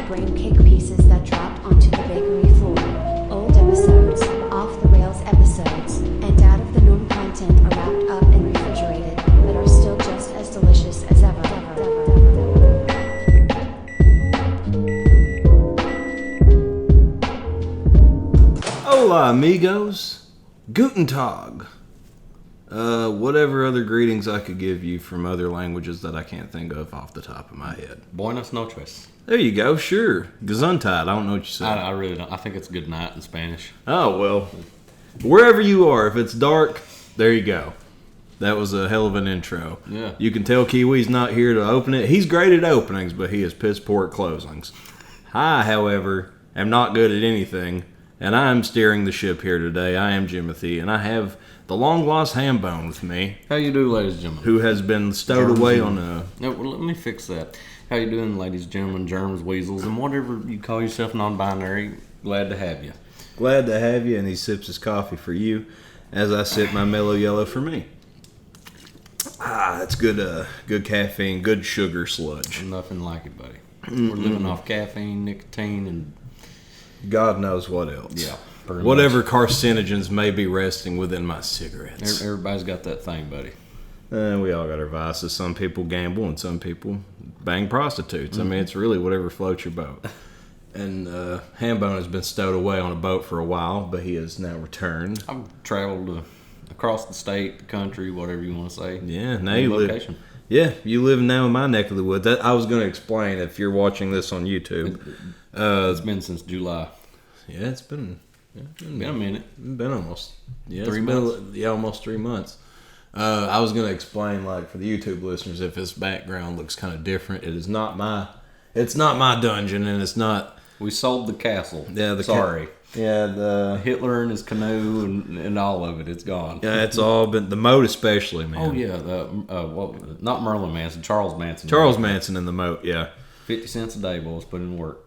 brain cake pieces that dropped onto the bakery floor. Old episodes, off-the-rails episodes, and out-of-the-norm content are wrapped up and refrigerated, but are still just as delicious as ever. Hola, amigos. Guten Tag. Whatever other greetings I could give you from other languages that I can't think of off the top of my head. Buenas noches. There you go, sure. Gesundheit. I don't know what you said. I really don't. I think it's good night in Spanish. Oh, well. Wherever you are, if it's dark, there you go. That was a hell of an intro. Yeah. You can tell Kiwi's not here to open it. He's great at openings, but he is piss poor at closings. I, however, am not good at anything, and I am steering the ship here today. I am Jimothy, and I have the long-lost ham bone with me. How you do, ladies and gentlemen? Who has been stowed away on a... No, well, let me fix that. How you doing, ladies and gentlemen, germs, weasels, and whatever you call yourself non-binary? Glad to have you. Glad to have you, and he sips his coffee for you as I sip my mellow yellow for me. That's good good caffeine, good sugar sludge. Nothing like it, buddy. We're living off caffeine, nicotine, and... God knows what else. Yeah. Whatever carcinogens may be resting within my cigarettes. Everybody's got that thing, buddy. We all got our vices. Some people gamble and some people bang prostitutes. I mean, it's really whatever floats your boat. And Hambone has been stowed away on a boat for a while, but he has now returned. I've traveled across the state, the country, whatever you want to say. Yeah, now you location. Yeah, you live now in my neck of the woods. I was going to explain if you're watching this on YouTube. It's been since July. Yeah, it's been a minute. Been almost 3 months. Almost 3 months. I was gonna explain, like, for the YouTube listeners, if his background looks kind of different. It's not my dungeon, and it's not. We sold the castle. Yeah, Sorry. The Hitler and his canoe and all of it. It's gone. Yeah, it's all been the moat, especially, man. Oh yeah, not Merlin Manson, Charles Manson. Charles Manson in the moat. Yeah, 50 cents a day, boys. Put in work.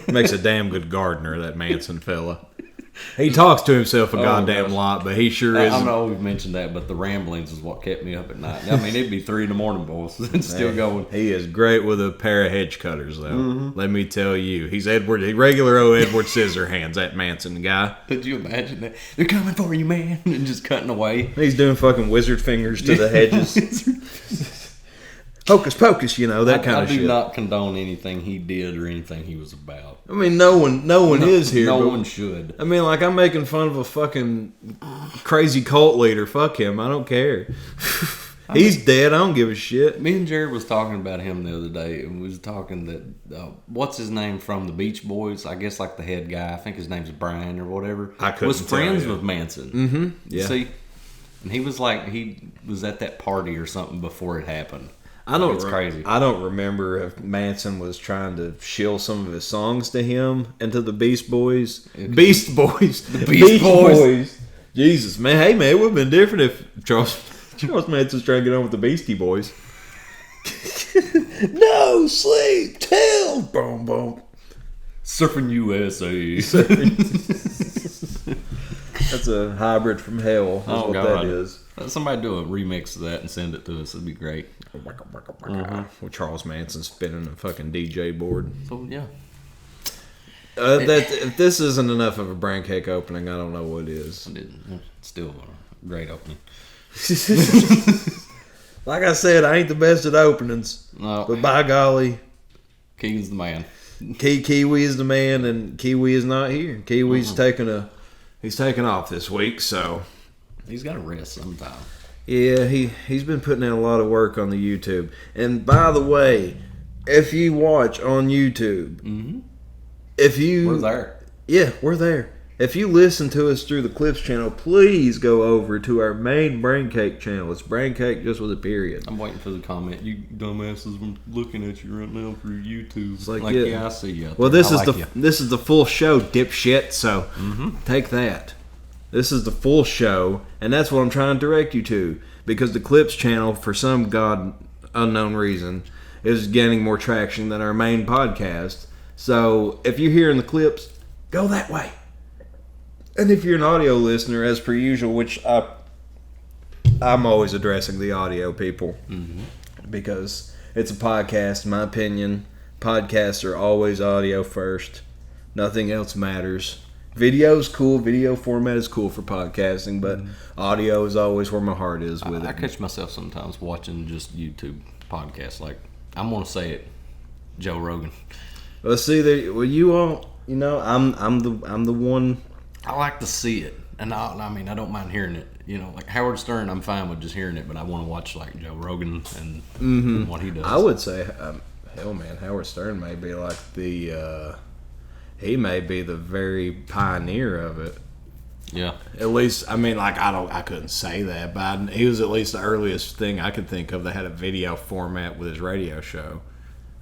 Makes a damn good gardener, that Manson fella. He talks to himself a goddamn lot, but he sure is. I know we've mentioned that, but the ramblings is what kept me up at night. I mean, it'd be 3 a.m, boys. It's still going. He is great with a pair of hedge cutters, though. Mm-hmm. Let me tell you. He's regular old Edward Scissorhands, that Manson guy. Could you imagine that? They're coming for you, man. And just cutting away. He's doing fucking wizard fingers to the hedges. Hocus pocus, that kind of shit. I do not condone anything he did or anything he was about. I mean, no one is here. No one should. I mean, like, I'm making fun of a fucking crazy cult leader. Fuck him. I don't care. He's dead. I don't give a shit. Me and Jared was talking about him the other day, and we was talking that what's his name from the Beach Boys? I guess like the head guy. I think his name's Brian or whatever. I couldn't was friends tell you. with Manson. Mm-hmm. Yeah. See, and he was at that party or something before it happened. It's crazy. I don't remember if Manson was trying to shill some of his songs to him and to the Beast Boys. Beast Boys. The Beast Boys. Jesus, man. Hey, man, it would have been different if Charles Manson's trying to get on with the Beastie Boys. No sleep till boom boom. Surfing USA. That's a hybrid from hell. That's what God. That is. Somebody do a remix of that and send it to us. It'd be great. With Charles Manson spinning a fucking DJ board. So yeah. If this isn't enough of a brain cake opening, I don't know what is. Still a great opening. Like I said, I ain't the best at openings. No. But by golly, Kiwi's the man. Kiwi is the man, and Kiwi is not here. Kiwi's taking off this week, so he's got to rest sometime. Yeah, he's been putting in a lot of work on the YouTube. And by the way, if you watch on YouTube, we're there. Yeah, we're there. If you listen to us through the Clips channel, please go over to our main Brain Cake channel. It's Brain Cake just with a period. I'm waiting for the comment. You dumbasses, I'm looking at you right now through YouTube. It's like yeah, I see you. Well, this is the full show, dipshit. So take that. This is the full show, and that's what I'm trying to direct you to, because the Clips channel, for some god unknown reason, is gaining more traction than our main podcast. So if you're hearing the clips, go that way. And if you're an audio listener, as per usual, which I'm always addressing the audio people, because it's a podcast, in my opinion. podcasts are always audio first. Nothing else matters. Video's cool. Video format is cool for podcasting, but audio is always where my heart is with it. I catch myself sometimes watching just YouTube podcasts. Like, I'm gonna say it, Joe Rogan. Well, see, you all, I'm the one. I like to see it, and I mean, I don't mind hearing it. Like Howard Stern, I'm fine with just hearing it, but I want to watch like Joe Rogan and what he does. I would say, hell, man, Howard Stern may be like he may be the very pioneer of it. Yeah. At least, I mean, like, I couldn't say that, but he was at least the earliest thing I could think of that had a video format with his radio show.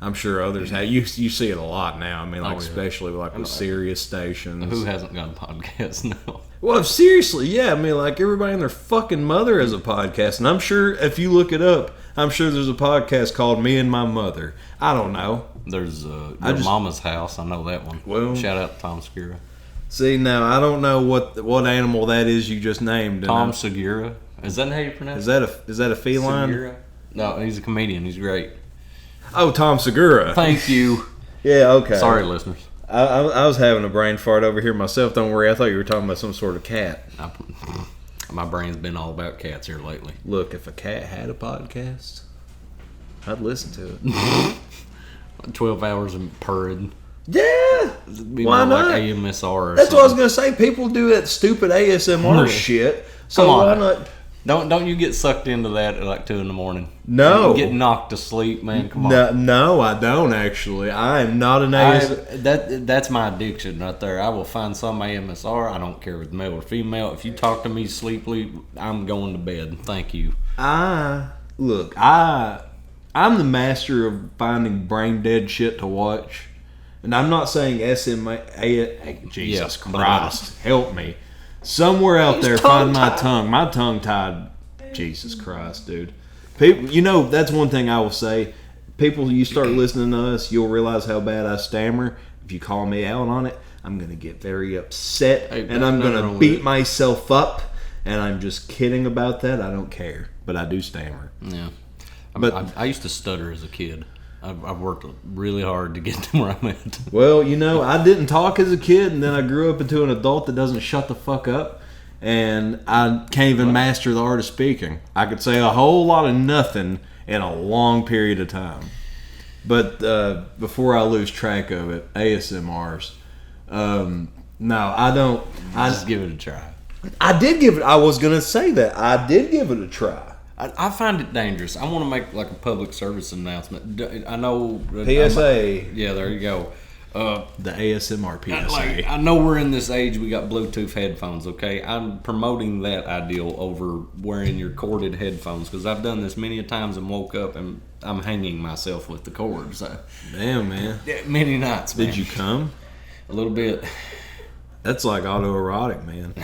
I'm sure others have. You see it a lot now. I mean, like, especially like with Sirius stations. Who hasn't got a podcast now? Well, seriously, yeah. I mean, like, everybody and their fucking mother has a podcast. And I'm sure if you look it up, I'm sure there's a podcast called Me and My Mother. I don't know. There's Your Mama's House. I know that one. Well, shout out to Tom Segura. See, now, I don't know what animal that is you just named. Tom Segura. Is that how you pronounce it? Is that a feline? Segura? No, he's a comedian. He's great. Oh, Tom Segura. Thank you. Yeah, okay. Sorry, listeners. I was having a brain fart over here myself. Don't worry. I thought you were talking about some sort of cat. My brain's been all about cats here lately. Look, if a cat had a podcast, I'd listen to it. 12 hours of purring. Yeah. Why not? Like AMSR or That's something. what I was going to say. People do that stupid ASMR shit. So Come on. why not? Don't you get sucked into that at like 2 a.m? No. You get knocked to sleep, man. Come on. No, I don't actually. I am not an ASMR. That's my addiction right there. I will find some AMSR. I don't care if it's male or female. If you talk to me sleepily, I'm going to bed. Thank you. I'm the master of finding brain dead shit to watch. And I'm not saying Jesus Christ, help me. Somewhere out there, find my tongue. My tongue tied. Jesus Christ, dude. People, that's one thing I will say. People, you start listening to us, you'll realize how bad I stammer. If you call me out on it, I'm going to get very upset. And I'm going to beat myself up. And I'm just kidding about that. I don't care. But I do stammer. Yeah. But I used to stutter as a kid. I've worked really hard to get to where I'm at. Well, I didn't talk as a kid, and then I grew up into an adult that doesn't shut the fuck up, and I can't even master the art of speaking. I could say a whole lot of nothing in a long period of time. But before I lose track of it, ASMRs. No, I don't. Just give it a try. I did give it. I was gonna say that I did give it a try. I find it dangerous. I want to make like a public service announcement. I know PSA. Yeah, there you go. The ASMR PSA. I know we're in this age. We got Bluetooth headphones. Okay, I'm promoting that ideal over wearing your corded headphones because I've done this many times and woke up and I'm hanging myself with the cords. Damn, man. Many nights. Man. Did you come? A little bit. That's like autoerotic, man.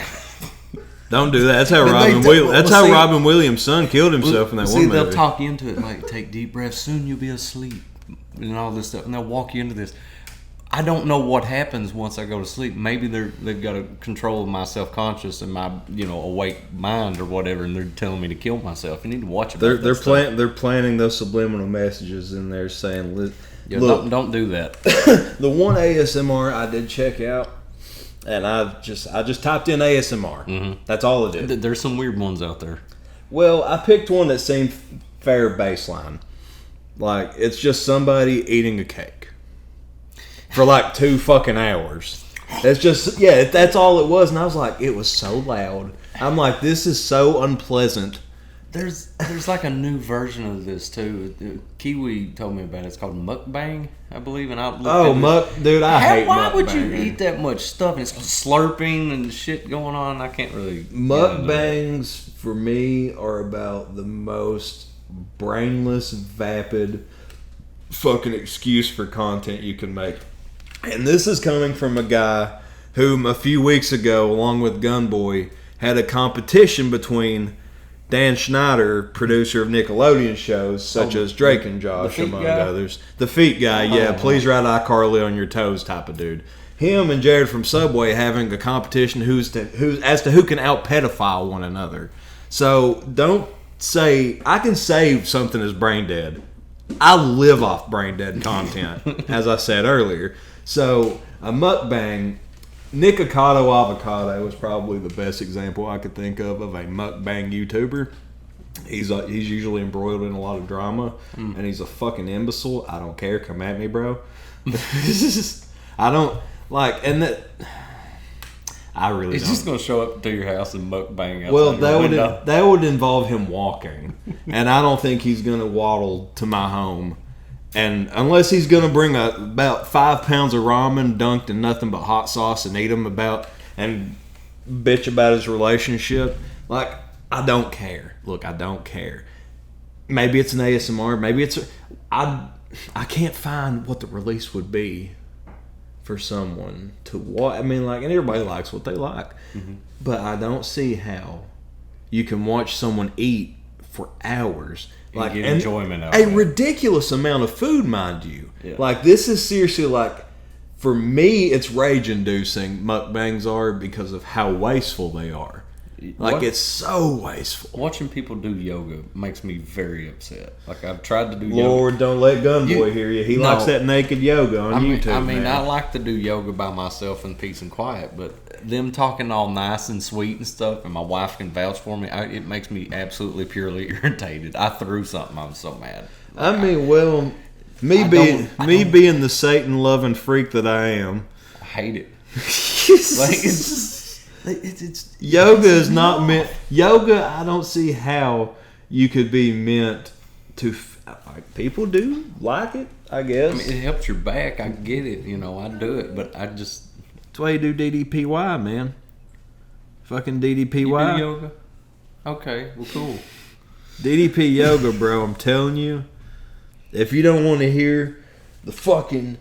Don't do that. That's how Robin Williams' son killed himself in that one movie. They'll talk you into it, like take deep breaths. Soon you'll be asleep, and all this stuff, and they'll walk you into this. I don't know what happens once I go to sleep. Maybe they've got a control of my self-conscious and my awake mind or whatever, and they're telling me to kill myself. You need to watch it. They're planting those subliminal messages in there saying, "Look, don't do that." The one ASMR I did check out. And I just typed in ASMR. Mm-hmm. That's all it did. There's some weird ones out there. Well, I picked one that seemed fair baseline. Like, it's just somebody eating a cake. For like 2 fucking hours. It's just, that's all it was. And I was like, it was so loud. I'm like, this is so unpleasant. There's like a new version of this too. Kiwi told me about it. It's called mukbang, I believe. And dude, I hate mukbang. Why would you eat that much stuff? And it's slurping and shit going on. I can't really. Mukbangs for me are about the most brainless, vapid, fucking excuse for content you can make. And this is coming from a guy whom a few weeks ago, along with Gunboy, had a competition between Dan Schneider, producer of Nickelodeon shows such as Drake and Josh, among others. The feet guy, please ride iCarly on your toes type of dude. Him and Jared from Subway having a competition as to who can out-pedophile one another. So don't say, I can say something is brain dead. I live off brain dead content, as I said earlier. So a mukbang, Nikocado Avocado was probably the best example I could think of a mukbang YouTuber. He's usually embroiled in a lot of drama, and he's a fucking imbecile. I don't care. Come at me, bro. I don't like, and that I really. He's don't. just gonna show up to your house and mukbang outside Well, your window. that would involve him walking, and I don't think he's gonna waddle to my home. And unless he's gonna bring about 5 pounds of ramen dunked in nothing but hot sauce and eat them and bitch about his relationship, like I don't care. Look, I don't care. Maybe it's an ASMR. Maybe it's I can't find what the release would be for someone to watch. I mean, like, and everybody likes what they like, but I don't see how you can watch someone eat for hours. Like, get enjoyment out a of it. ridiculous amount of food, mind you. Yeah. Like, this is seriously, like, for me, it's rage-inducing, mukbangs are, because of how wasteful they are. Like, it's so wasteful. Watching people do yoga makes me very upset. Like, I've tried to do yoga. Lord, don't let Gunboy hear you. He likes that naked yoga on YouTube. I mean, man. I like to do yoga by myself in peace and quiet, but them talking all nice and sweet and stuff, and my wife can vouch for me, it makes me absolutely purely irritated. I threw something. I'm so mad. I mean, well, me being the Satan-loving freak that I am, I hate it. like it's yoga is not meant. Yoga, I don't see how you could be meant to. Like, people do like it, I guess. I mean, it helps your back. I get it. You know, I do it, but I just. That's why you do DDPY, man. Fucking DDPY. You do yoga? Okay, well, cool. DDP yoga, bro. I'm telling you. If you don't want to hear the fucking.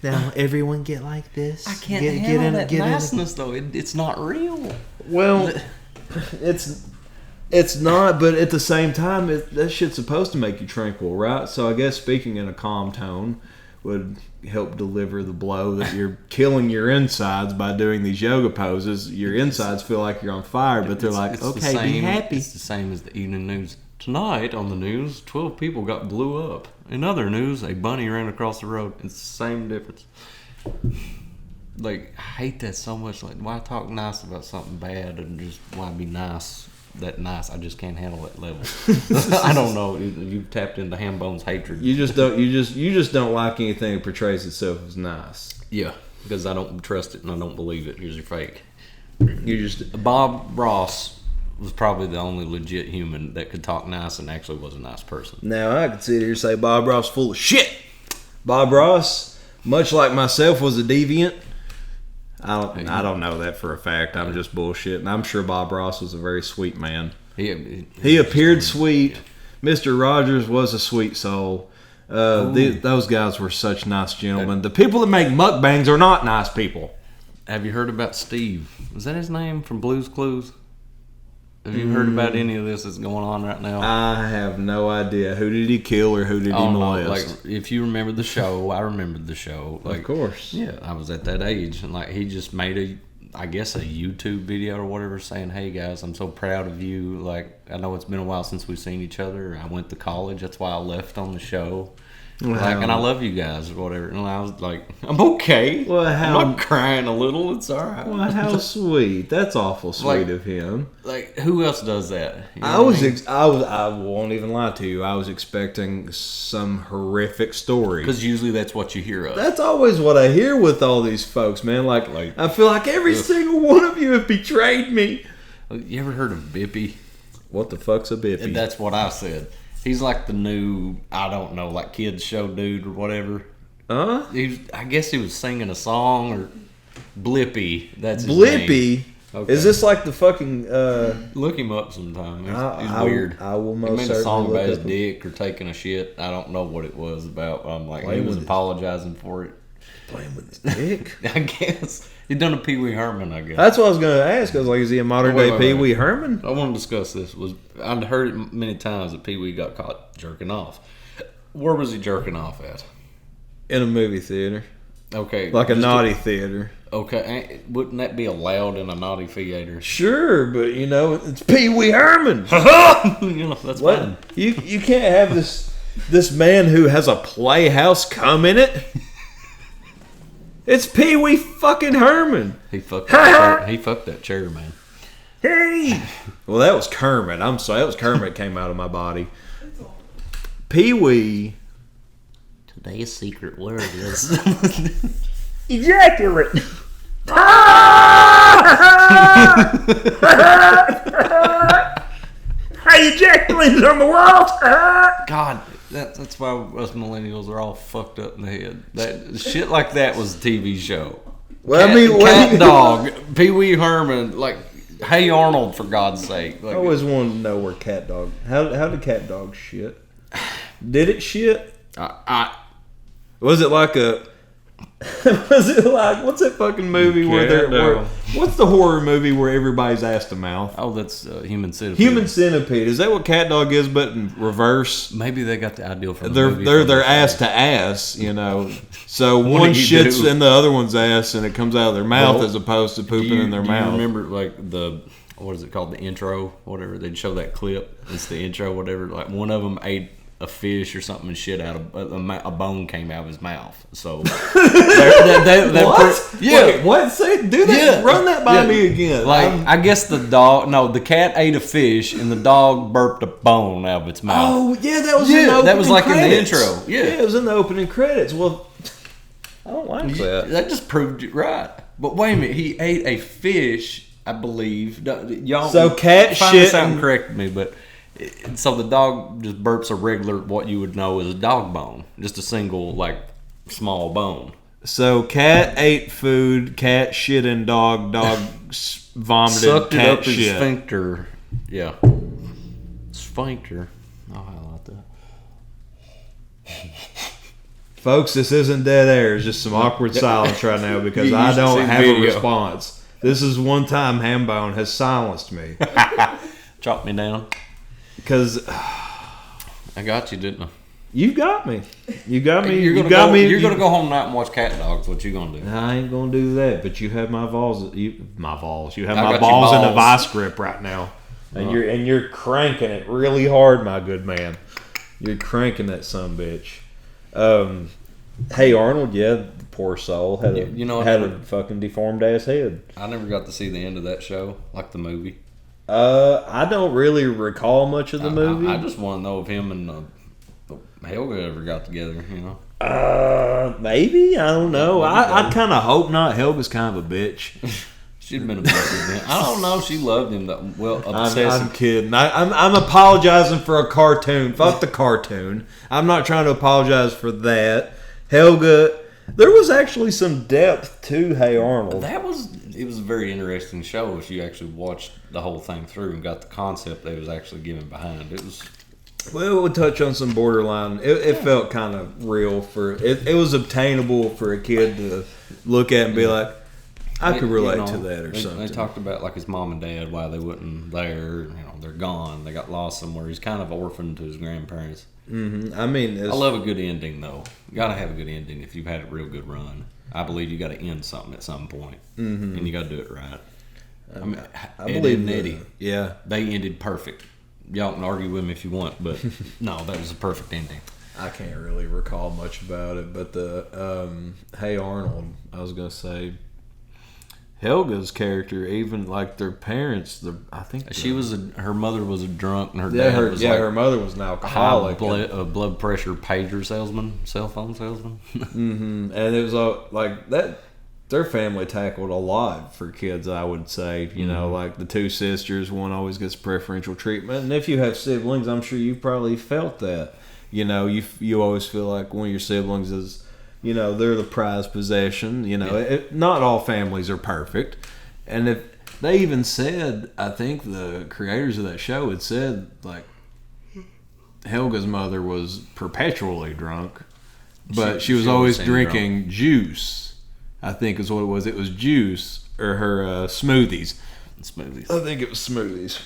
Now everyone get like this. I can't handle that niceness, though. It's not real. Well, it's not, but at the same time, that shit's supposed to make you tranquil, right? So I guess speaking in a calm tone would help deliver the blow that you're killing your insides by doing these yoga poses. Your insides feel like you're on fire, but they're like, okay, be happy. It's the same as the evening news. Tonight on the news, 12 people blew up. In other news, a bunny ran across the road. It's the same difference. Like, I hate that so much. Like, why talk nice about something bad and just why be nice? That nice, I just can't handle that level. I don't know. You've tapped into Hambone's hatred. You just don't like anything that portrays itself as nice. Yeah, because I don't trust it and I don't believe it. Yours are fake. You just Bob Ross was probably the only legit human that could talk nice and actually was a nice person. Now I could sit here and say Bob Ross full of shit. Bob Ross, much like myself, was a deviant. I don't know that for a fact. I'm just bullshitting. I'm sure Bob Ross was a very sweet man. He appeared sweet. Mr. Rogers was a sweet soul. Those guys were such nice gentlemen. The people that make mukbangs are not nice people. Have you heard about Steve? Was that his name from Blue's Clues? Have you heard about any of this that's going on right now? I have no idea. Who did he kill or who did he molest? Like, if you remember the show, I remembered the show. Like, of course. Yeah, I was at that age. And, like, he just made a YouTube video or whatever saying, hey, guys, I'm so proud of you. Like, I know it's been a while since we've seen each other. I went to college. That's why I left on the show. Wow. Like, and I love you guys or whatever. And I was like, I'm okay. Well, I'm not crying a little. It's all right. Well, how sweet. That's awful sweet of him. Like, who else does that? You know I won't even lie to you. I was expecting some horrific story. Because usually that's what you hear of. That's always what I hear with all these folks, man. Like I feel like every single one of you have betrayed me. You ever heard of Bippy? What the fuck's a Bippy? And that's what I said. He's like the new, I don't know, like kids show dude or whatever. I guess he was singing a song or Blippy. That's his Blippy. Name. Okay. Is this like the fucking? Look him up sometime. He's weird. I will most he made certainly a song look about his up dick or taking a shit. I don't know what it was about. I'm like, Playing he was with apologizing for it. Playing with his dick. I guess he done a Pee Wee Herman. I guess That's what I was going to ask. I was like, is he a modern day Pee Wee Herman? I want to discuss this. I'd heard it many times that Pee Wee got caught jerking off. Where was he jerking off at? In a movie theater. Okay, like a naughty theater. Okay, wouldn't that be allowed in a naughty theater? Sure, but it's Pee Wee Herman. That's what? fine. You can't have this this man who has a playhouse come in it. It's Pee Wee fucking Herman. He fucked that chair, man. Hey! Well, that was Kermit. I'm sorry. That was Kermit came out of my body. Pee Wee. Today's secret word is... Ejaculate. I ejaculated on the walls. God, that's why us millennials are all fucked up in the head. That shit like that was a TV show. Well, Cat Dog, Pee Wee Herman, like Hey Arnold, for God's sake. Like, I always wanted to know where Cat Dog. How did Cat Dog shit? Did it shit? Was it like a? Was it like what's that fucking movie what's the horror movie where everybody's ass to mouth? Oh, that's Human Centipede. Human Centipede. Is that what Cat Dog is, but in reverse? Maybe they got the ideal from the movie. They're ass to ass, you know. So one shits in the other one's ass, and it comes out of their mouth as opposed to pooping in their mouth. You remember like what is it called? The intro, whatever. They'd show that clip. It's the intro, whatever. Like one of them ate a fish or something and shit out of a bone came out of his mouth. So what? Yeah. What? Say do that. Yeah. Run that by me again. Like I guess the cat ate a fish and the dog burped a bone out of its mouth. Oh yeah, that was in the opening like credits. In the intro. Yeah, it was in the opening credits. Well, I don't like that. That just proved it right. But wait a minute, he ate a fish, I believe. Y'all, so cat find shit. This out and correct me, but. So the dog just burps a regular, what you would know as a dog bone, just a single like small bone. So cat ate food, cat shit in dog vomited, sucked cat it up shit. His sphincter. Yeah, sphincter. Oh, I like that. Folks, this isn't dead air. It's just some awkward silence right now because I don't have a response. This is one time Hambone has silenced me. Chop me down. Because I got you, didn't I? You got me. You got me. You're gonna go home tonight and watch Cat Dogs. What you gonna do? I ain't gonna do that. But you have my balls. You have my balls in a vice grip right now, and you're cranking it really hard, my good man. You're cranking that son bitch. Hey Arnold, yeah, poor soul had a fucking deformed ass head. I never got to see the end of that show, like the movie. I don't really recall much of the movie. I just want to know if him and Helga ever got together, you know. Maybe, I don't know. I kind of hope not. Helga's kind of a bitch. She'd been a bitch then. I don't know. She loved him. I'm kidding. I'm apologizing for a cartoon. Fuck the cartoon. I'm not trying to apologize for that. Helga, there was actually some depth to Hey Arnold. It was a very interesting show if you actually watched the whole thing through and got the concept they was actually giving behind. It was. Well, it would touch on some borderline. It felt kind of real it was obtainable for a kid to look at and be like, I could relate to that or something. They talked about like his mom and dad, why they wasn't there. You know, they're gone. They got lost somewhere. He's kind of orphaned to his grandparents. Mm-hmm. I mean, I love a good ending though. You gotta have a good ending if you've had a real good run. I believe you got to end something at some point, and you got to do it right. I believe Eddie. Yeah, they ended perfect. Y'all can argue with me if you want, but no, that was a perfect ending. I can't really recall much about it, but the Hey Arnold, I was gonna say Helga's character, even like their parents, I think her mother was a drunk, and her dad was her mother was an alcoholic, blood pressure pager salesman, cell phone salesman. Mm-hmm. And it was like that. Their family tackled a lot for kids, I would say. You know, like the two sisters, one always gets preferential treatment, and if you have siblings, I'm sure you probably felt that. You know, you always feel like one of your siblings is. You know, they're the prized possession. You know, not all families are perfect. And if they even said, I think the creators of that show had said, like, Helga's mother was perpetually drunk, but she was always drinking juice. I think is what it was. It was juice or her smoothies. I think it was smoothies.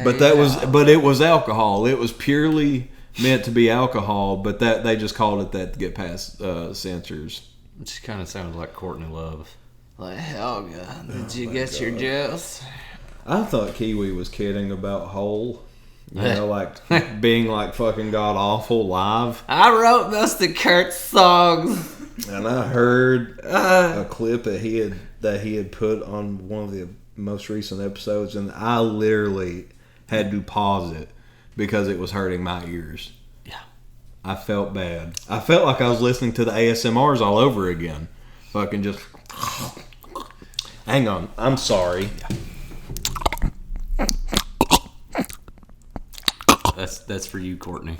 But it was alcohol. It was purely meant to be alcohol, but that they just called it that to get past censors. It just kind of sounds like Courtney Love. Like, Helga, did you get your juice? I thought Kiwi was kidding about Hole. You know, like being like fucking god awful live. I wrote Mr. Kurt's songs. And I heard a clip that he had put on one of the most recent episodes, and I literally had to pause it because it was hurting my ears. Yeah. I felt bad. I felt like I was listening to the ASMRs all over again. Fucking just... Hang on. I'm sorry. That's for you, Courtney.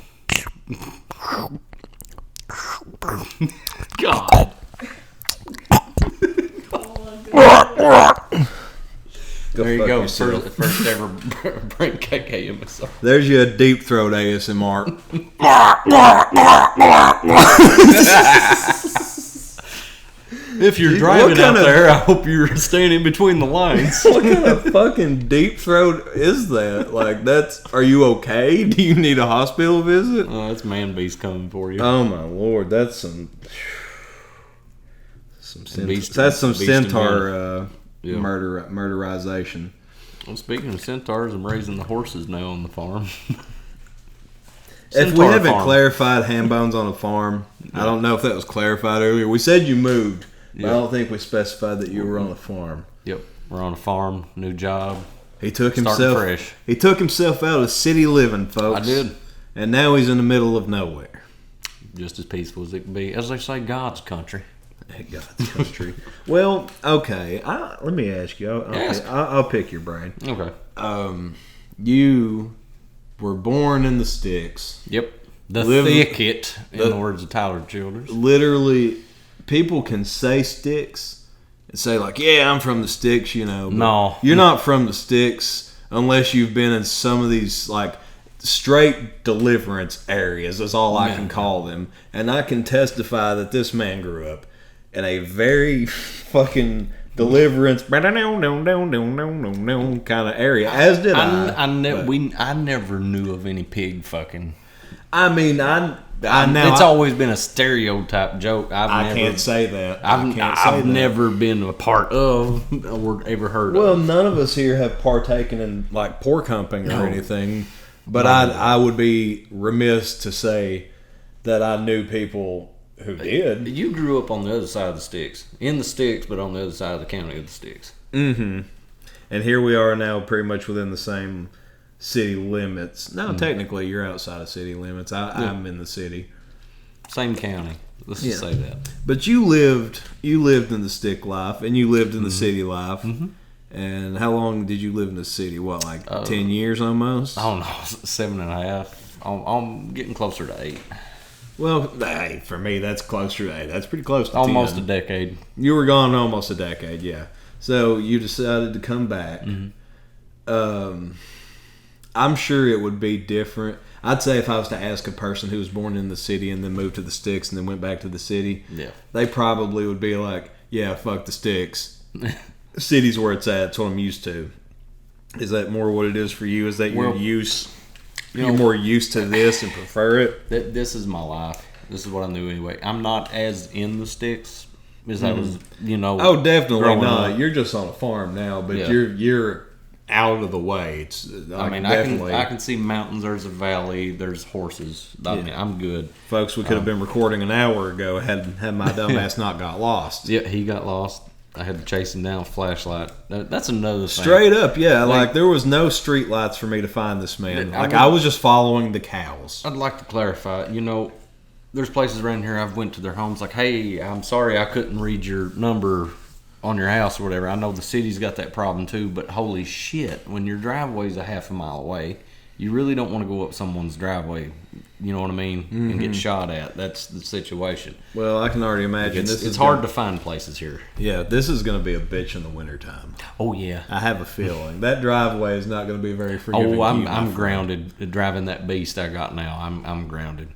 God. There you go. First ever braincake ASMR. There's your deep throat ASMR. If you're driving out there, I hope you're staying in between the lines. What kind of fucking deep throat is that? Like, are you okay? Do you need a hospital visit? Oh, that's man beast coming for you. Oh my lord, that's some Beast, that's some beast centaur murderization. Well, speaking of centaurs, I'm raising the horses now on the farm. If we haven't clarified ham bones on a farm, I don't know if that was clarified earlier. We said you moved, but I don't think we specified that you were on a farm. Yep, we're on a farm, new job. He took himself out of city living, folks. I did, and now he's in the middle of nowhere, just as peaceful as it can be. As they say, God's country. God's country. Well, okay. Let me ask you. I'll pick your brain. Okay. You were born in the sticks. Yep. The thicket, in the words of Tyler Childers. Literally, people can say sticks and say like, "Yeah, I'm from the sticks," you know. No, you're not from the sticks unless you've been in some of these like straight deliverance areas. That's all I can call them, and I can testify that this man grew up in a very fucking deliverance kind of area, as did I. I never knew of any pig fucking. I mean, it's always been a stereotype joke. I can't say that. I've never been a part of or ever heard of. Well, none of us here have partaken in like pork humping or anything, but I would be remiss to say that I knew people who did. You grew up on the other side of the sticks. In the sticks, but on the other side of the county of the sticks. Mm-hmm. And here we are now pretty much within the same city limits. No, technically you're outside of city limits. I'm in the city. Same county. Let's just say that. But you lived in the stick life and you lived in the city life. Mm-hmm. And how long did you live in the city? What, like 10 years almost? I don't know, 7.5. I'm getting closer to 8. Well, hey, for me, that's closer to 8. That's pretty close to almost 10. a decade. You were gone almost a decade, yeah. So you decided to come back. Mm-hmm. I'm sure it would be different. I'd say if I was to ask a person who was born in the city and then moved to the sticks and then went back to the city, they probably would be like, yeah, fuck the sticks. City's where it's at. It's what I'm used to. Is that more what it is for you? Is that you're more used to this and prefer it? This is my life. This is what I knew anyway. I'm not as in the sticks as I was, Oh, definitely not. Up. You're just on a farm now, but you're out of the way. It's I can see mountains. There's a valley. There's horses. I mean, I'm good, folks. We could have been recording an hour ago had my dumb ass not got lost. Yeah, he got lost. I had to chase him down with a flashlight. That's another thing. Straight up, yeah. Like there was no street lights for me to find this man. I was just following the cows. I'd like to clarify. There's places around here I've went to their homes like, hey, I'm sorry I couldn't read your number on your house or whatever. I know the city's got that problem too, but holy shit, when your driveway's a half a mile away, you really don't want to go up someone's driveway, you know what I mean, mm-hmm. and get shot at. That's the situation. Well, I can already imagine. It's hard to find places here. Yeah, this is going to be a bitch in the wintertime. Oh, yeah. I have a feeling. That driveway is not going to be very forgiving. Oh, I'm grounded driving that beast I got now. I'm grounded.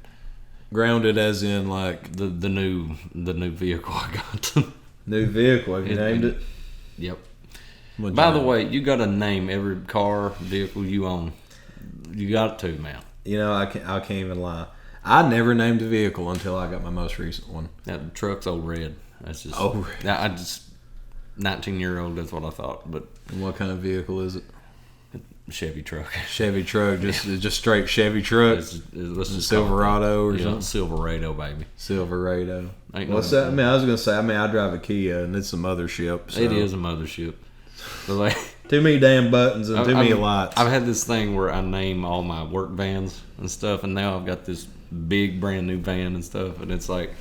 Grounded as in like the new vehicle I got. New vehicle? Have you named it? Yep. By the way, you got to name every car, vehicle you own. You got to, man. I can't even lie. I never named a vehicle until I got my most recent one. That truck's old red. That's just. Oh, red. I just 19-year-old. That's what I thought. But what kind of vehicle is it? Chevy truck. Chevy truck, just straight Chevy truck. Let's just Silverado or something. Silverado, baby. Silverado. What's that? I mean, I was gonna say. I mean, I drive a Kia, and it's a mothership. So. It is a mothership. But like, too many damn buttons and too many lights. I've had this thing where I name all my work vans and stuff, and now I've got this big brand new van and stuff, and it's like,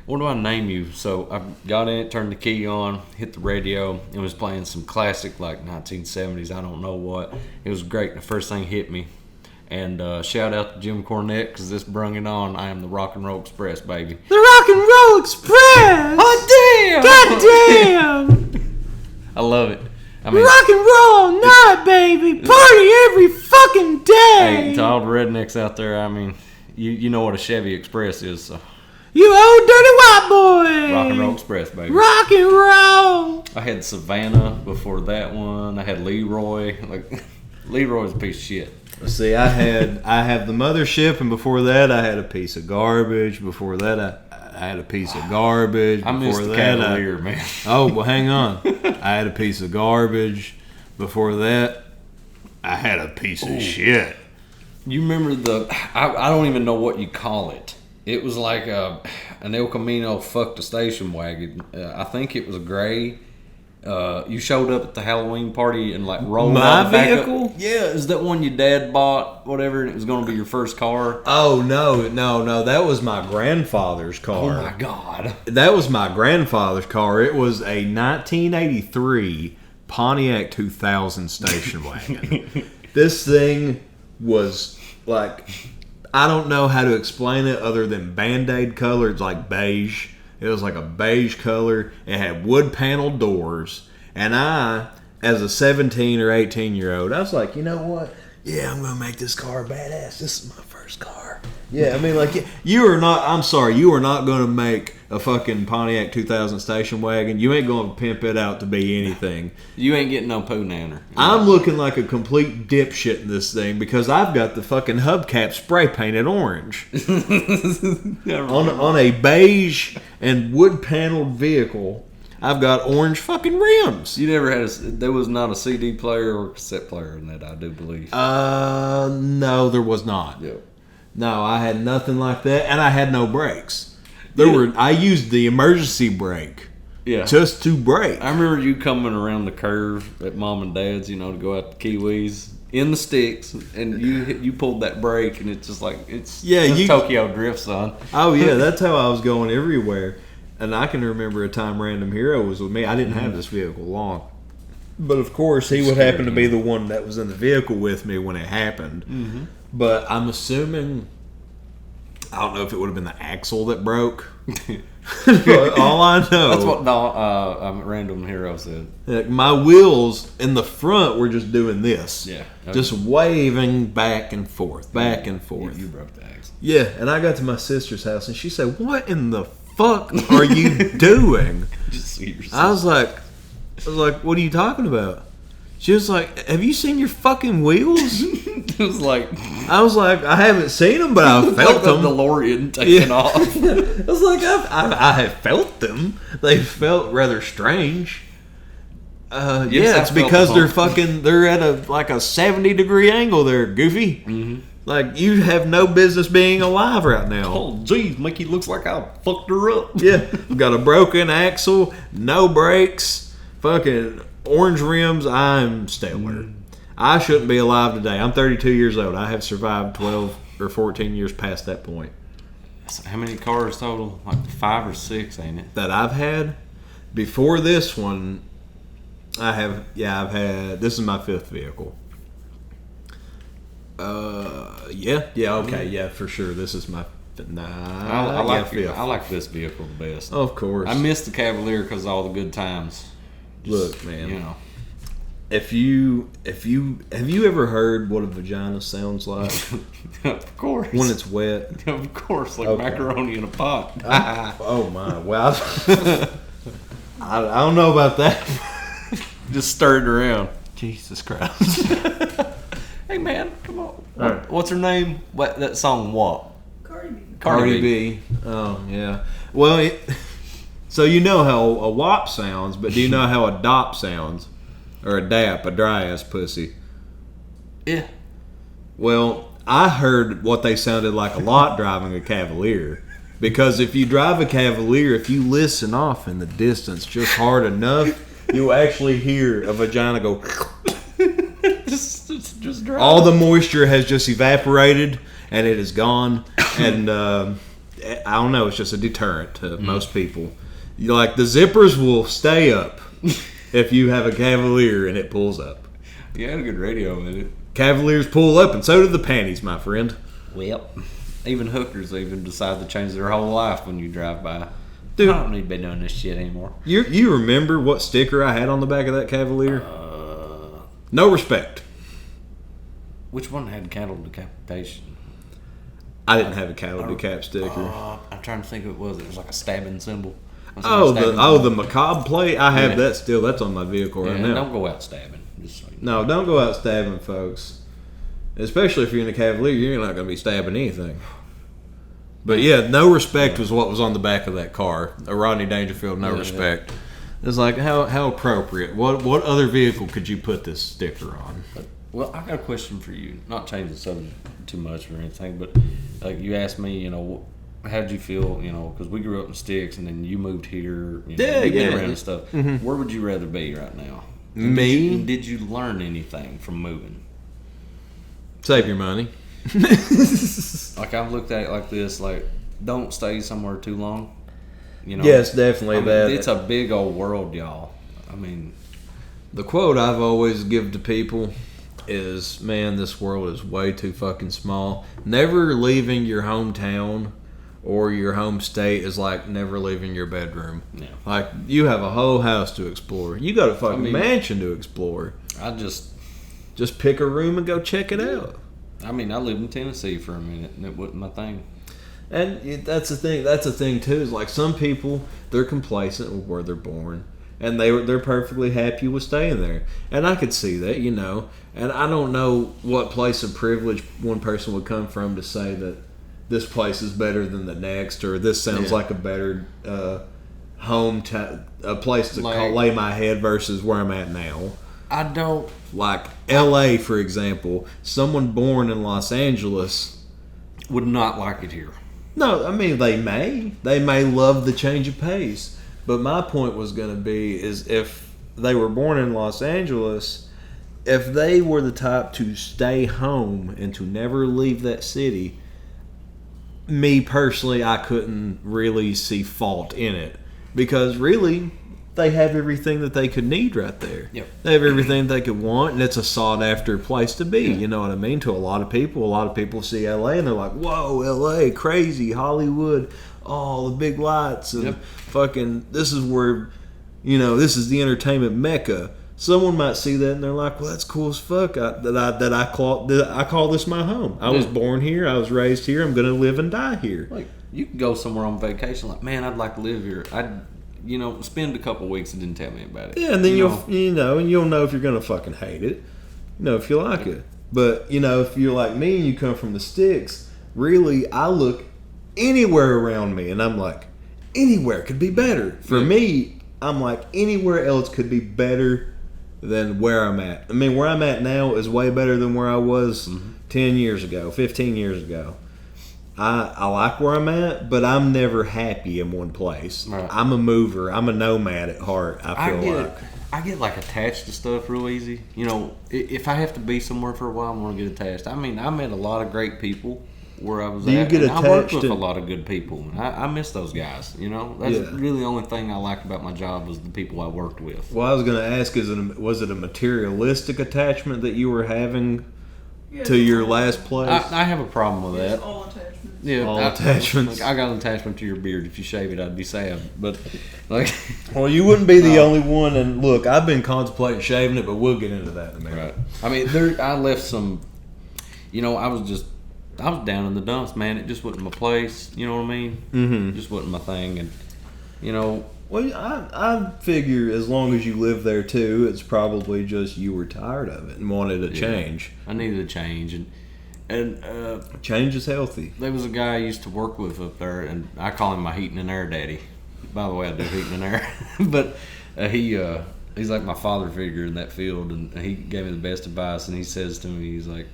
what do I name you? So I got in it, turned the key on, hit the radio, and was playing some classic like 1970s, I don't know what. It was great. The first thing hit me. And shout out to Jim Cornette, because this brung it on. I am the Rock and Roll Express, baby. The Rock and Roll Express! Oh, damn! God damn! I love it. I mean, rock and roll all night, baby! Party every fucking day! Hey, to all the rednecks out there, I mean, you know what a Chevy Express is, so... You old dirty white boy! Rock and Roll Express, baby. Rock and roll! I had Savannah before that one. I had Leroy. Like, Leroy's a piece of shit. See, I have the mothership, and before that, I had a piece of garbage. Before that, I had a piece of garbage. I missed the Cavalier, man. Oh, well, hang on. I had a piece of garbage. Before that, I had a piece of shit. You remember I don't even know what you call it. It was like an El Camino fucked a station wagon. I think it was gray. You showed up at the Halloween party and like rolled out the back vehicle? Yeah, is that one your dad bought, whatever, and it was going to be your first car? Oh, no. That was my grandfather's car. Oh, my God. That was my grandfather's car. It was a 1983 Pontiac 2000 station wagon. This thing was like... I don't know how to explain it other than Band-Aid color. It's like beige. It was like a beige color. It had wood paneled doors. And I, as a 17 or 18 year old, I was like, you know what? Yeah, I'm going to make this car badass. This is my first car. Yeah, I mean, like, you are not going to make a fucking Pontiac 2000 station wagon. You ain't going to pimp it out to be anything. You ain't getting no poo nanner. I'm looking like a complete dipshit in this thing because I've got the fucking hubcap spray painted orange. on a beige and wood paneled vehicle, I've got orange fucking rims. You never had there was not a CD player or cassette player in that, I do believe. No, there was not. Yep. No, I had nothing like that, and I had no brakes. I used the emergency brake. Yeah. Just to brake. I remember you coming around the curve at Mom and Dad's, to go out to Kiwis in the sticks, and you pulled that brake, and it's just like it's Tokyo Drift, son. Oh yeah, that's how I was going everywhere. And I can remember a time Random Hero was with me. I didn't have this vehicle long, but of course he would happen to be the one that was in the vehicle with me when it happened. Mm-hmm. But I'm assuming, I don't know if it would have been the axle that broke. All I know. That's what Random Hero said. My wheels in the front were just doing this. Yeah. Okay. Just waving back and forth, back and forth. You broke the axle. Yeah, and I got to my sister's house and she said, "What in the fuck are you doing?" Just see yourself. I was like, "What are you talking about?" She was like, "Have you seen your fucking wheels?" It was like, I was like, "I haven't seen them, but I felt them." The DeLorean taking off. I was like, I have felt them. They felt rather strange. Yeah, it's because they're at a 70-degree angle there, Goofy. Mm-hmm. Like, you have no business being alive right now. Oh, geez, Mickey looks like I fucked her up. Yeah, got a broken axle, no brakes, fucking orange rims. I'm stellar. I shouldn't be alive today. I'm 32 years old. I have survived 12 or 14 years past that point. How many cars total? Like 5 or 6, ain't it? That I've had? Before this one, I've had, this is my 5th vehicle. Yeah, for sure. This is my, I like this vehicle the best. Of course. I miss the Cavalier because of all the good times. Look, man. Have you ever heard what a vagina sounds like? Of course. When it's wet? Of course, like macaroni in a pot. Oh my! Well, I don't know about that. Just stir it around. Jesus Christ! Hey man, come on. What's her name? That song? What? Cardi B. Oh yeah. Well, so you know how a WAP sounds, but do you know how a DOP sounds? Or a DAP, a dry ass pussy? Yeah. Well, I heard what they sounded like a lot driving a Cavalier. Because if you drive a Cavalier, if you listen off in the distance just hard enough, you'll actually hear a vagina go. just drive. All the moisture has just evaporated and it is gone. And I don't know, it's just a deterrent to most people. Like the zippers will stay up if you have a Cavalier and it pulls up. You had a good radio with it. Cavaliers pull up, and so do the panties, my friend. Well, even hookers even decide to change their whole life when you drive by. Dude, I don't need to be doing this shit anymore. You remember what sticker I had on the back of that Cavalier? No respect. Which one had cattle decapitation? I didn't have a cattle decap sticker. I'm trying to think of what it was. It was like a stabbing symbol. The macabre plate. I have that still. That's on my vehicle right now. Don't go out stabbing. Just so you know. No, don't go out stabbing, folks. Especially if you're in a Cavalier, you're not going to be stabbing anything. But yeah, no respect was what was on the back of that car. A Rodney Dangerfield, no respect. It's like how appropriate. What other vehicle could you put this sticker on? Well, I got a question for you. Not change the subject too much or anything, but like you asked me, how did you feel? Because we grew up in Sticks, and then you moved here. You've been around and stuff. Mm-hmm. Where would you rather be right now? Me? Did you learn anything from moving? Save your money. Like I've looked at it like this, like don't stay somewhere too long. Yes, definitely that. It's a big old world, y'all. I mean, the quote I've always give to people is, "Man, this world is way too fucking small." Never leaving your hometown or your home state is like never leaving your bedroom. Yeah. Like you have a whole house to explore. You got a fucking mansion to explore. I just pick a room and go check it out. I mean, I lived in Tennessee for a minute, and it wasn't my thing. And that's the thing. That's the thing too. Is like some people, they're complacent with where they're born, and they're perfectly happy with staying there. And I could see that, And I don't know what place of privilege one person would come from to say that this place is better than the next, or this sounds like a better a place to lay my head versus where I'm at now. I don't like L.A. for example. Someone born in Los Angeles would not like it here. No, I mean they may love the change of pace, but my point was going to be is if they were born in Los Angeles, if they were the type to stay home and to never leave that city, me personally, I couldn't really see fault in it because really they have everything that they could need right there. Yep. They have everything they could want, and it's a sought-after place to be. Yeah. You know what I mean? To a lot of people see L.A. and they're like, "Whoa, L.A., crazy, Hollywood, all the big lights, and fucking this is where, this is the entertainment mecca." Someone might see that and they're like, "Well, that's cool as fuck. I call this my home. I was born here. I was raised here. I'm gonna live and die here." Like you can go somewhere on vacation, like, man, I'd like to live here. Spend a couple weeks and didn't tell me about it. Yeah, and then you'll know if you're gonna fucking hate it, if you like it. But if you're like me and you come from the sticks, really, I look anywhere around me and I'm like, anywhere could be better. For me, I'm like anywhere else could be better than where I'm at. I mean, where I'm at now is way better than where I was 10 years ago, 15 years ago. I like where I'm at, but I'm never happy in one place. Right. I'm a mover. I'm a nomad at heart, I get like attached to stuff real easy. If I have to be somewhere for a while, I'm going to get attached. I mean, I met a lot of great people where I was at. I worked with a lot of good people. And I miss those guys, That's really the only thing I liked about my job was the people I worked with. Well, I was going to ask, was it a materialistic attachment that you were having to your last place? I have a problem with that. All attachments. Yeah, all attachments. I got an attachment to your beard. If you shave it, I'd be sad. But well, you wouldn't be the only one. And look, I've been contemplating shaving it, but we'll get into that in a minute. Right. I mean, I left some. I was down in the dumps, man. It just wasn't my place. You know what I mean? Mm-hmm. It just wasn't my thing, and Well, I figure as long as you live there too, it's probably just you were tired of it and wanted a change. I needed a change, and change is healthy. There was a guy I used to work with up there, and I call him my heating and air daddy. By the way, I do heating and air, but He's like my father figure in that field, and he gave me the best advice. And he says to me, he's like,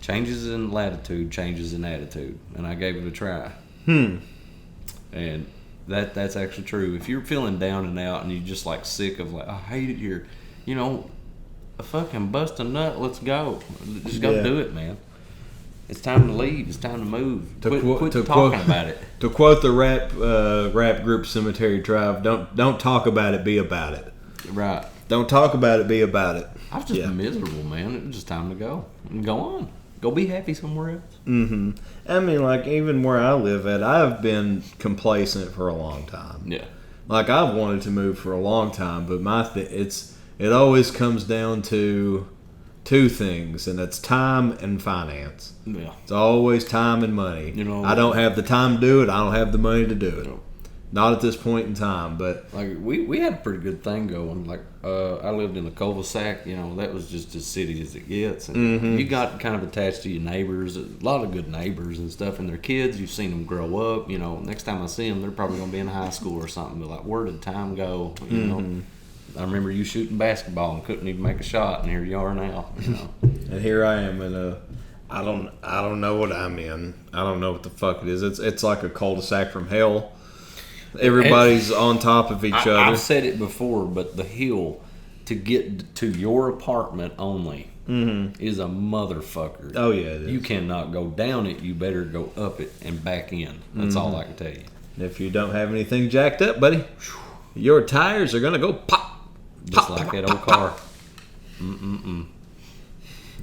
changes in latitude, changes in attitude. And I gave it a try. And that's actually true. If you're feeling down and out and you're just like sick of like, I hate it here, a fucking bust a nut, let's go. Just go do it, man. It's time to leave. It's time to move. Quit talking about it. To quote the rap group Cemetery Drive, don't talk about it, be about it. Right. Don't talk about it, be about it. I was just miserable, man. It was just time to go. And go on. Go be happy somewhere else. Mm-hmm. I mean, like, even where I live at, I've been complacent for a long time. Yeah. Like, I've wanted to move for a long time, but it always comes down to two things, and that's time and finance. Yeah. It's always time and money. I don't have the time to do it. I don't have the money to do it. Not at this point in time, but like we had a pretty good thing going. Like I lived in a cul-de-sac, that was just as city as it gets. And you got kind of attached to your neighbors, a lot of good neighbors and stuff, and their kids. You've seen them grow up. Next time I see them, they're probably gonna be in high school or something. But like, where did time go? I remember you shooting basketball and couldn't even make a shot, and here you are now. And here I am in a. I don't know what I'm in. I don't know what the fuck it is. It's like a cul-de-sac from hell. Everybody's on top of each other. I've said it before, but the hill to get to your apartment only is a motherfucker. Oh, yeah, it is. You cannot go down it. You better go up it and back in. That's all I can tell you. If you don't have anything jacked up, buddy, your tires are going to go pop. Just like that old car.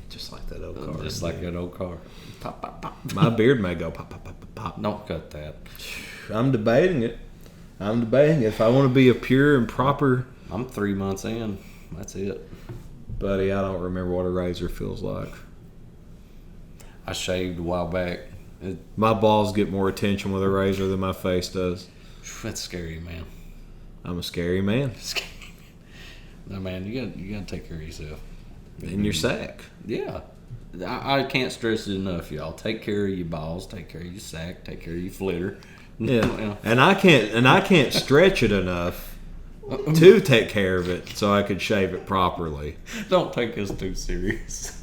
Just like that old car. Just like that old car. Pop, pop, pop. My beard may go pop, pop, pop, pop, pop. Don't cut that. I'm debating it. If I want to be a pure and proper... I'm 3 months in. That's it. Buddy, I don't remember what a razor feels like. I shaved a while back. My balls get more attention with a razor than my face does. That's scary, man. I'm a scary man. No, man, you gotta take care of yourself. In your sack. Yeah. I can't stress it enough, y'all. Take care of your balls. Take care of your sack. Take care of your flitter. Yeah, and I can't stretch it enough to take care of it so I could shave it properly. Don't take us too serious.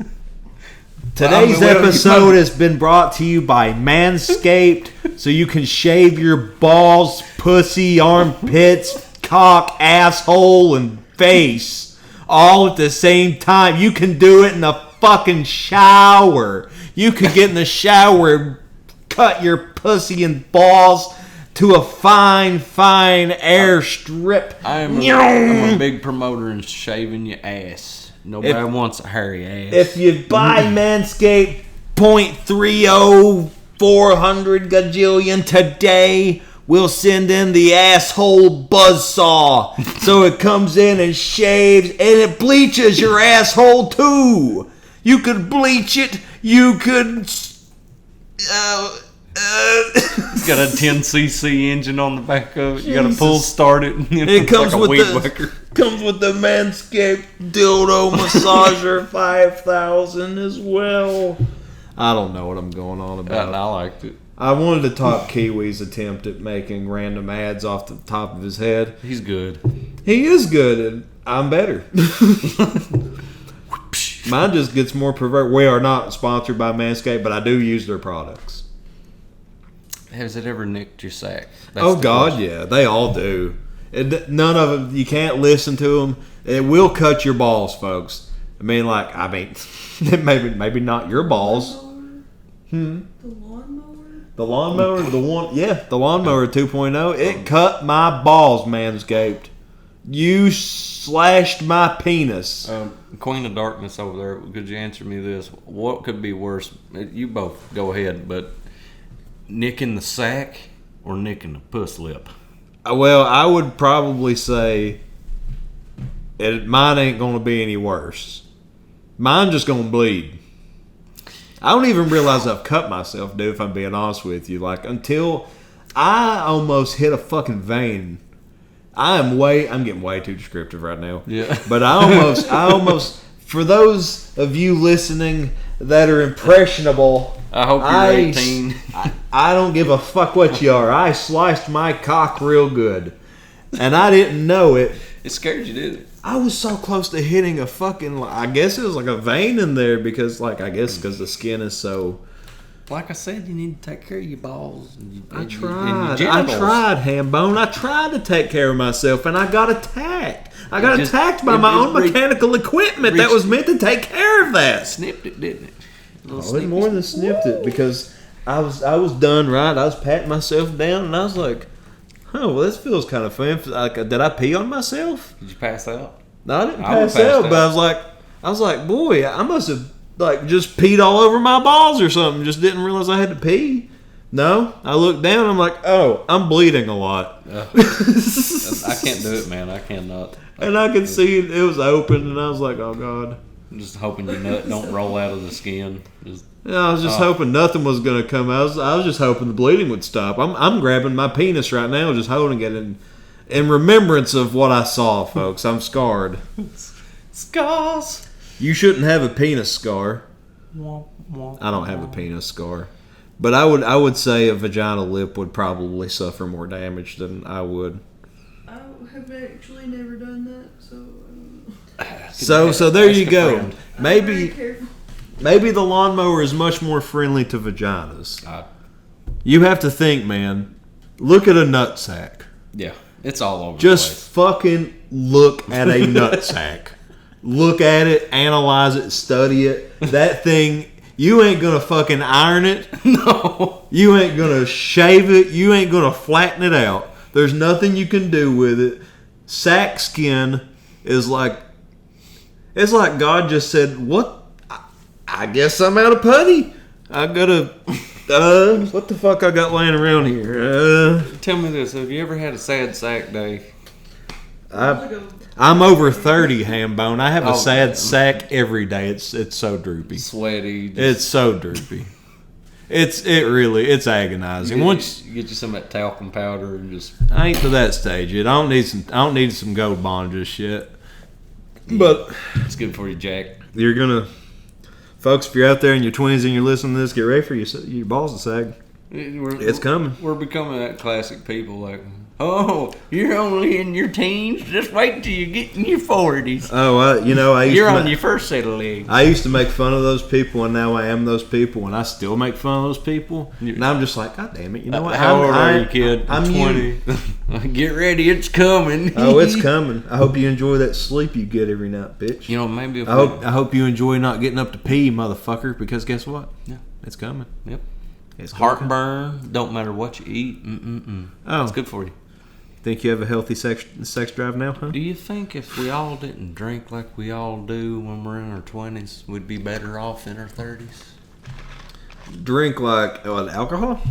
Today's episode has been brought to you by Manscaped, so you can shave your balls, pussy, armpits, cock, asshole, and face all at the same time. You can do it in the fucking shower. You can get in the shower and cut your pussy and balls to a fine air strip. I'm a big promoter in shaving your ass. Nobody wants a hairy ass. If you buy Manscaped 0.30 400 gajillion today, we'll send in the asshole buzzsaw. So it comes in and shaves, and it bleaches your asshole too. You could bleach it. You could... It's got a 10cc engine on the back of it. You got to pull start it. It comes like with the Manscaped dildo massager 5000 as well. I don't know what I'm going on about. I liked it. I wanted to top Kiwi's attempt at making random ads off the top of his head. He's good. He is good, and I'm better. Mine just gets more pervert. We are not sponsored by Manscaped, but I do use their products. Has it ever nicked your sack? Oh, God, yeah. They all do. None of them, you can't listen to them. It will cut your balls, folks. maybe not your balls. The lawnmower? The lawnmower 2.0. It cut my balls, Manscaped. You slashed my penis. Queen of Darkness over there, could you answer me this? What could be worse? You both go ahead, but nicking the sack or nicking the puss lip? Well, I would probably say mine ain't going to be any worse. Mine just going to bleed. I don't even realize I've cut myself, dude, if I'm being honest with you. Like, until I almost hit a fucking vein. I'm getting way too descriptive right now. Yeah. But I almost, for those of you listening that are impressionable, I hope you're 18. I don't give a fuck what you are. I sliced my cock real good. And I didn't know it It scared you, didn't it? I was so close to hitting a fucking, I guess it was like a vein in there because the skin is so... Like I said, you need to take care of your balls. I tried, Hambone. I tried to take care of myself, and I got attacked. I got attacked by my own mechanical equipment that was meant to take care of that. Snipped it, didn't it? It more than snipped it because I was done right. I was patting myself down, and I was like, "Oh, well, this feels kind of fun." Like, did I pee on myself? Did you pass out? No, I didn't pass out, but I was like, boy, I must have just peed all over my balls or something. Just didn't realize I had to pee. No, I looked down. I'm like, oh, I'm bleeding a lot. I can't do it, man. I cannot. And I could see it was open, and I was like, oh god. I'm just hoping your nut don't roll out of the skin. I was just hoping nothing was going to come out. I was just hoping the bleeding would stop. I'm grabbing my penis right now, just holding it in remembrance of what I saw, folks. I'm scarred. Scars. You shouldn't have a penis scar. I don't have a penis scar. But I would say a vaginal lip would probably suffer more damage than I would. I have actually never done that, so... So there you go. Maybe the lawnmower is much more friendly to vaginas. You have to think, man. Look at a nutsack. Yeah, it's all over Just the place. fucking look at a nutsack. Look at it, analyze it, study it. That thing, you ain't gonna fucking iron it. No. You ain't gonna shave it. You ain't gonna flatten it out. There's nothing you can do with it. Sack skin is like... It's like God just said, what? I guess I'm out of putty. I gotta... what the fuck I got laying around here? Tell me this. Have you ever had a sad sack day? I'm over 30, Hambone. I have a sad sack every day. It's so droopy. Sweaty. It's so droopy. It's agonizing. Once you get you some of that talcum powder and just... I ain't to that stage yet. I don't need some gold bond just yet. But it's good for you, Jack. You're gonna, folks. If you're out there in your 20s and you're listening to this, get ready for your balls to sag. It's coming. We're becoming that classic people like, oh, you're only in your teens. Just wait till you get in your 40s. Oh, you're on your first set of legs. I used to make fun of those people, and now I am those people, and I still make fun of those people. And I'm just like, God damn it! You know what? How old are you, kid? I'm 20. Get ready, it's coming. Oh, it's coming. I hope you enjoy that sleep you get every night, bitch. Maybe if I hope you enjoy not getting up to pee, motherfucker. Because guess what? Yeah, it's coming. Yep. It's heartburn. Don't matter what you eat. Oh, it's good for you. Think you have a healthy sex drive now, huh? Do you think if we all didn't drink like we all do when we're in our 20s, we'd be better off in our 30s? Drink like alcohol?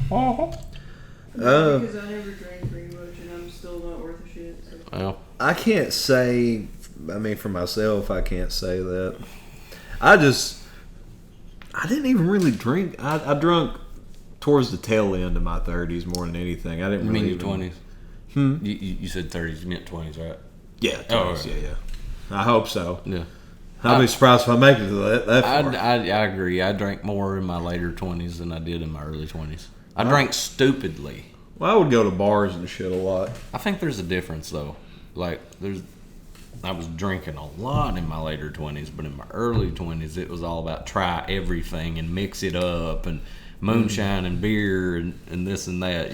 Because I never drank very much, and I'm still not worth a shit. So. Well, I can't say. I mean, for myself, I can't say that. I didn't even really drink. I drunk towards the tail end of my 30s more than anything. I didn't really. You mean your 20s? You said 30s, you meant 20s, right? Yeah, 20s, yeah. I hope so. Yeah. I'll be surprised if I make it to that far. I agree. I drank more in my later 20s than I did in my early 20s. I drank stupidly. Well, I would go to bars and shit a lot. I think there's a difference, though. Like, I was drinking a lot in my later 20s, but in my early 20s, it was all about try everything and mix it up and moonshine and beer and this and that,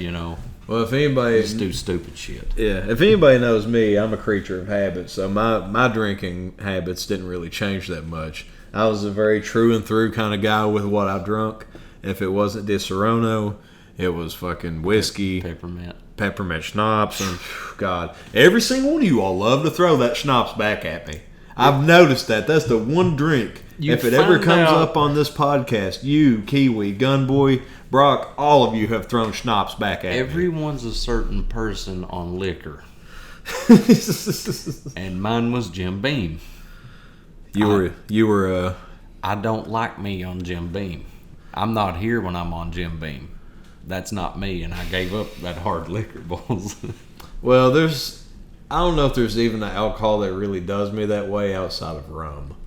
Well, if anybody... Just do stupid shit. Yeah, if anybody knows me, I'm a creature of habit, so my drinking habits didn't really change that much. I was a very true and through kind of guy with what I drunk. If it wasn't Disaronno, it was fucking whiskey. Peppermint schnapps. And, God, every single one of you all love to throw that schnapps back at me. I've noticed that. That's the one drink. If it ever comes up on this podcast, you, Kiwi, Gunboy, Brock, all of you have thrown schnapps back at me. Everyone's a certain person on liquor. And mine was Jim Beam. You were I don't like me on Jim Beam. I'm not here when I'm on Jim Beam. That's not me, and I gave up that hard liquor, boys. Well, I don't know if there's even an alcohol that really does me that way outside of rum.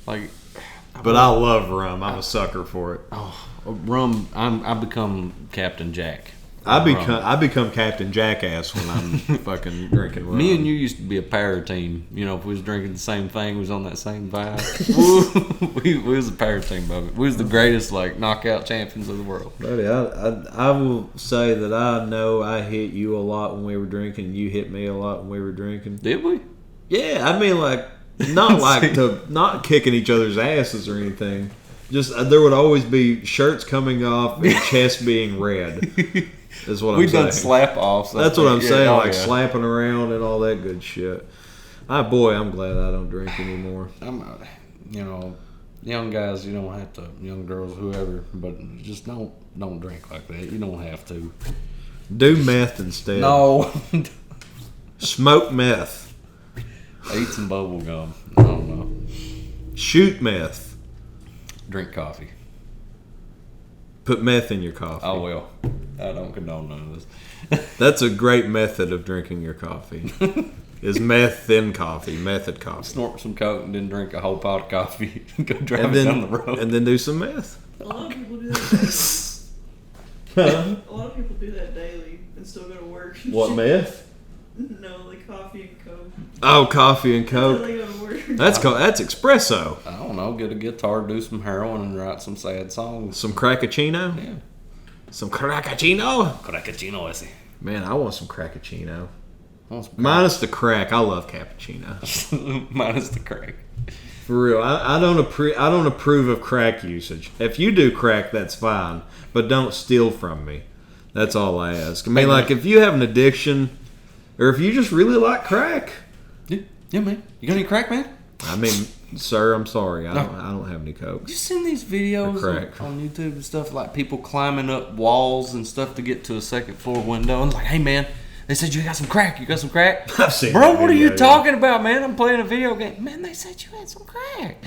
But I love rum. I'm a sucker for it. Oh, rum! I become Captain Jack. I become Captain Jackass when I'm fucking drinking rum. Me and you used to be a power team. You know, if we was drinking the same thing, we was on that same vibe. we was a power team, baby. We was the greatest, like, knockout champions of the world. Buddy, I will say that I know I hit you a lot when we were drinking. You hit me a lot when we were drinking. Did we? Yeah, I mean, like, not like not kicking each other's asses or anything. Just there would always be shirts coming off and chest being red. Is what I'm saying. We done slap offs. That's what I'm saying, slapping around and all that good shit. Boy, I'm glad I don't drink anymore. You know, young guys, you don't have to, young girls, whoever, but just don't drink like that. You don't have to. Do meth instead. No. Smoke meth. Eat some bubble gum. I don't know. Shoot meth. Drink coffee. Put meth in your coffee. Oh, well. I don't condone none of this. That's a great method of drinking your coffee. Is meth in coffee, method coffee. Snort some coke and then drink a whole pot of coffee and go drive down the road. And then do some meth. A lot of people do that daily. A lot of people do that daily and still go to work. What, meth? No, like coffee and coke. Oh, coffee and Until coke. they go to work. That's espresso. I don't know. Get a guitar, do some heroin, and write some sad songs. Some crackaccino? Yeah. Some crackaccino? Crackaccino, ese. Man, I want some crackaccino. Minus the crack. I love cappuccino. Minus the crack. For real, I don't approve of crack usage. If you do crack, that's fine, but don't steal from me. That's all I ask. I mean, like, if you have an addiction, or if you just really like crack. Yeah, man. You got any crack, man? I mean, sir, I'm sorry. I don't have any coke. You seen these videos on YouTube and stuff, like people climbing up walls and stuff to get to a second floor window, and like, hey, man, they said you got some crack. You got some crack? I've seen Bro, that what are video, you talking about, man? I'm playing a video game. Man, they said you had some crack.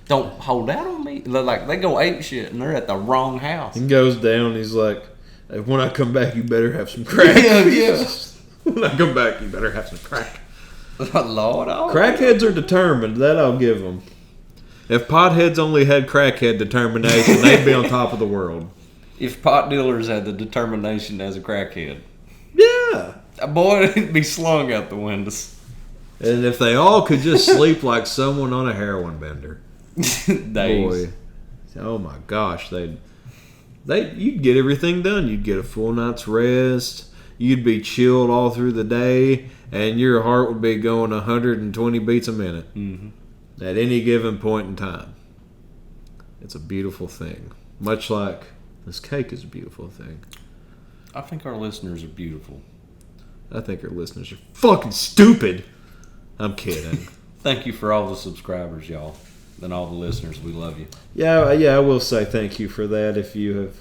Don't hold out on me. Like, they go ape shit, and they're at the wrong house. He goes down. He's like, hey, when I come back, you better have some crack. Yeah. When I come back, you better have some crack. Lord, Crackheads are determined. That I'll give them. If potheads only had crackhead determination, they'd be on top of the world. If pot dealers had the determination as a crackhead, yeah, boy, it'd be slung out the windows. And if they all could just sleep like someone on a heroin bender, boy, oh my gosh, you'd get everything done. You'd get a full night's rest. You'd be chilled all through the day, and your heart would be going 120 beats a minute at any given point in time. It's a beautiful thing. Much like this cake is a beautiful thing. I think our listeners are beautiful. I think our listeners are fucking stupid. I'm kidding. Thank you for all the subscribers, y'all, and all the listeners. We love you. Yeah, I will say thank you for that. If you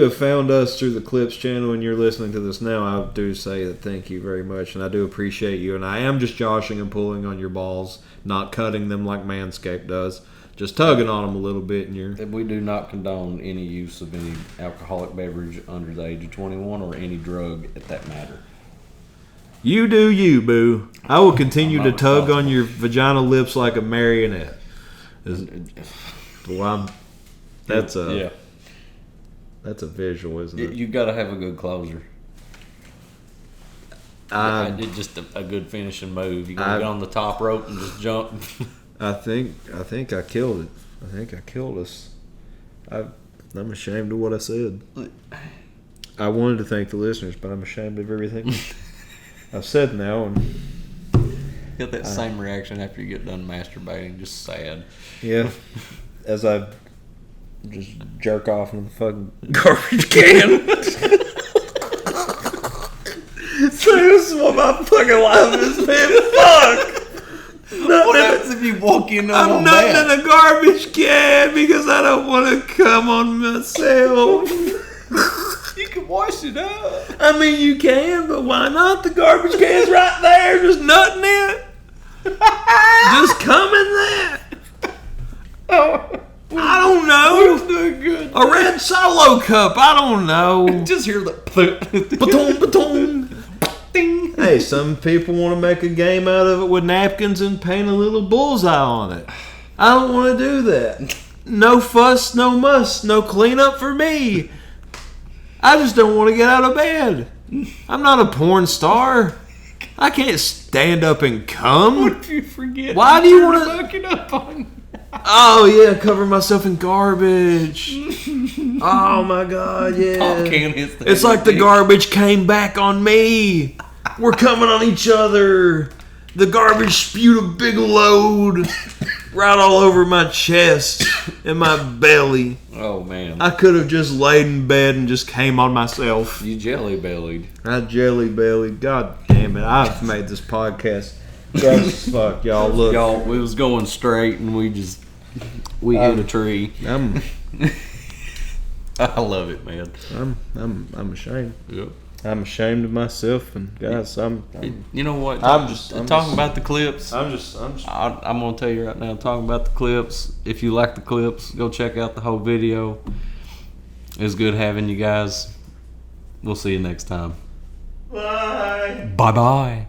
have found us through the Clips channel and you're listening to this now, I do say that thank you very much, and I do appreciate you. And I am just joshing and pulling on your balls, not cutting them like Manscaped does, just tugging on them a little bit. And we do not condone any use of any alcoholic beverage under the age of 21 or any drug at that matter. You do you, boo. I will continue to tug on your vaginal lips like a marionette. That's a visual, isn't it? You got to have a good closer. It's just a good finishing move. You got to get on the top rope and just jump. I think I killed it. I think I killed us. I'm ashamed of what I said. I wanted to thank the listeners, but I'm ashamed of everything I've said now. And you get that same reaction after you get done masturbating, just sad. Yeah, as I just jerk off in the fucking garbage can. So this is what my fucking life is, man. Fuck. What happens if you walk in I'm not in a garbage can because I don't want to come on myself. You can wash it up. I mean, you can, but why not? The garbage can's right there, just nutting in. Just come in there. I don't know. Doing good. A red Solo cup. I don't know. Just hear the Ba-toom, ba-toom. Ding. Hey, some people want to make a game out of it with napkins and paint a little bullseye on it. I don't want to do that. No fuss, no muss, no cleanup for me. I just don't want to get out of bed. I'm not a porn star. I can't stand up and come. What if you forget? Why do you want to? Fucking up on? Oh yeah, cover myself in garbage. Oh my god, yeah. Pop can hits the It's like the garbage came back on me. We're coming on each other. The garbage spewed a big load right all over my chest and my belly. Oh man. I could have just laid in bed and just came on myself. You jelly bellied. I jelly bellied. God damn it! I've made this podcast. Fuck y'all. Look, Y'all, we was going straight and we hit a tree. I love it, man. I'm ashamed. Yep. I'm ashamed of myself, and guys, You know what? I'm talking about the clips. I'm I'm gonna tell you right now. Talking about the clips. If you like the clips, go check out the whole video. It's good having you guys. We'll see you next time. Bye. Bye bye.